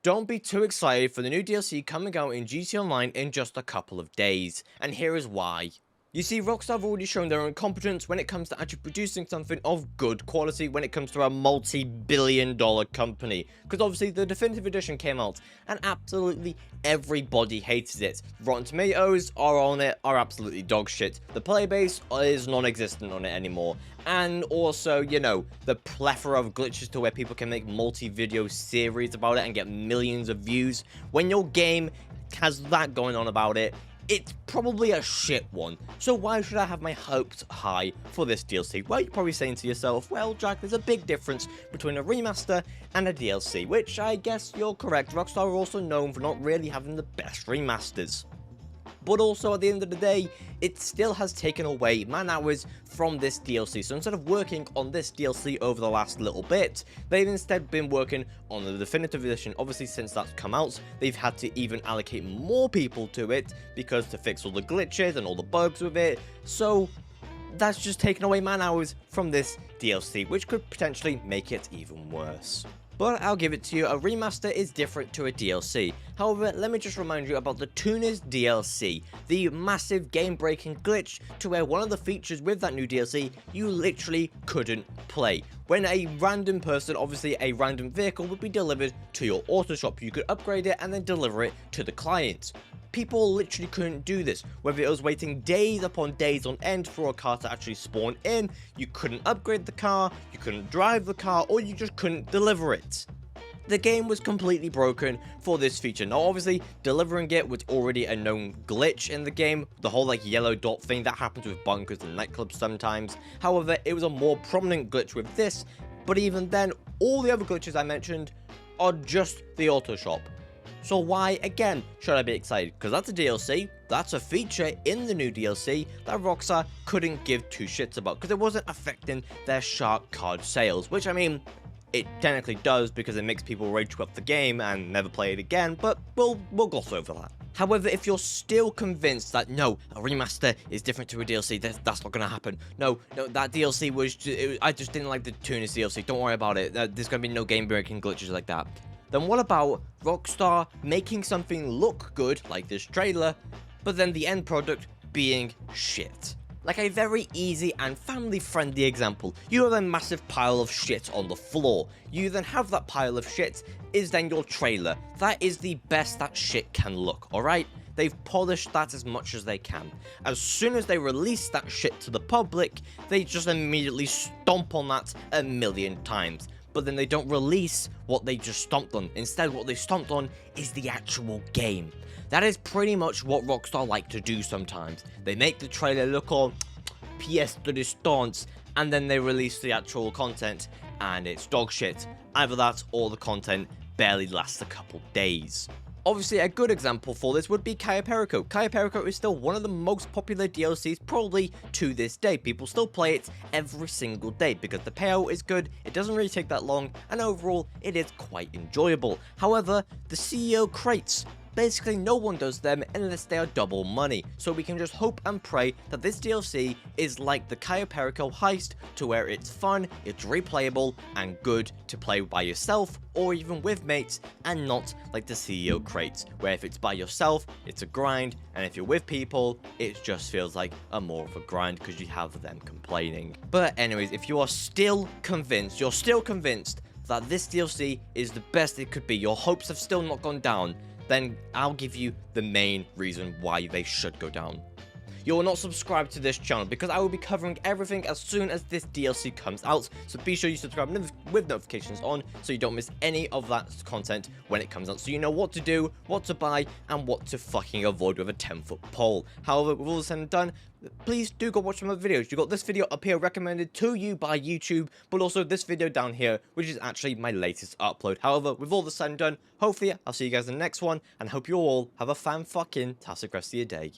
Don't be too excited for the new DLC coming out in GTA Online in just a couple of days, and here is why. You see, Rockstar have already shown their incompetence when it comes to actually producing something of good quality when it comes to a multi-billion-dollar company. Because obviously the Definitive Edition came out, and absolutely everybody hated it. Rotten Tomatoes are absolutely dog shit. The player base is non-existent on it anymore. And also, you know, the plethora of glitches to where people can make multi-video series about it and get millions of views. When your game has that going on about it, it's probably a shit one. So why should I have my hopes high for this DLC? Well, you're probably saying to yourself, well, Jack, there's a big difference between a remaster and a DLC, which I guess you're correct. Rockstar are also known for not really having the best remasters. But also, at the end of the day, it still has taken away man-hours from this DLC. So instead of working on this DLC over the last little bit, they've instead been working on the Definitive Edition. Obviously, since that's come out, they've had to even allocate more people to it because to fix all the glitches and all the bugs with it. So that's just taken away man-hours from this DLC, which could potentially make it even worse. But I'll give it to you, a remaster is different to a DLC. However, let me just remind you about the Tuners DLC, the massive game-breaking glitch to where one of the features with that new DLC you literally couldn't play. When a random person, obviously a random vehicle, would be delivered to your auto shop, you could upgrade it and then deliver it to the client. People literally couldn't do this, whether it was waiting days upon days on end for a car to actually spawn in, you couldn't upgrade the car, you couldn't drive the car, or you just couldn't deliver it. The game was completely broken for this feature. Now obviously, delivering it was already a known glitch in the game, the whole like yellow dot thing that happens with bunkers and nightclubs sometimes. However, it was a more prominent glitch with this, but even then, all the other glitches I mentioned are just the auto shop. So why, again, should I be excited? Because that's a DLC, that's a feature in the new DLC that Rockstar couldn't give two shits about because it wasn't affecting their shark card sales, which I mean, it technically does because it makes people rage quit the game and never play it again, but we'll gloss over that. However, if you're still convinced that no, a remaster is different to a DLC, that's not going to happen. No, that DLC was, I just didn't like the Tunis DLC, don't worry about it, there's going to be no game-breaking glitches like that. Then what about Rockstar making something look good, like this trailer, but then the end product being shit? Like a very easy and family-friendly example. You have a massive pile of shit on the floor. You then have that pile of shit is then your trailer. That is the best that shit can look, alright? They've polished that as much as they can. As soon as they release that shit to the public, they just immediately stomp on that a million times. But then they don't release what they just stomped on. Instead, what they stomped on is the actual game. That is pretty much what Rockstar like to do sometimes. They make the trailer look all pièce de résistance, and then they release the actual content, and it's dog shit. Either that, or the content barely lasts a couple days. Obviously, a good example for this would be Cayo Perico. Cayo Perico is still one of the most popular DLCs probably to this day. People still play it every single day because the payout is good, it doesn't really take that long, and overall, it is quite enjoyable. However, the CEO crates, basically no one does them unless they are double money, so we can just hope and pray that this DLC is like the Cayo Perico heist to where it's fun, it's replayable, and good to play by yourself or even with mates, and not like the CEO crates, where if it's by yourself, it's a grind, and if you're with people, it just feels like a more of a grind because you have them complaining. But anyways, if you are still convinced, that this DLC is the best it could be, your hopes have still not gone down, then I'll give you the main reason why they should go down. You are not subscribed to this channel because I will be covering everything as soon as this DLC comes out, so be sure you subscribe with notifications on so you don't miss any of that content when it comes out, so you know what to do, what to buy, and what to fucking avoid with a 10-foot pole. However, with all this said and done, please do go watch some other videos. You got this video up here recommended to you by YouTube, but also this video down here, which is actually my latest upload. However, with all this said and done, hopefully I'll see you guys in the next one, and hope you all have a fan-fucking-tastic rest of your day.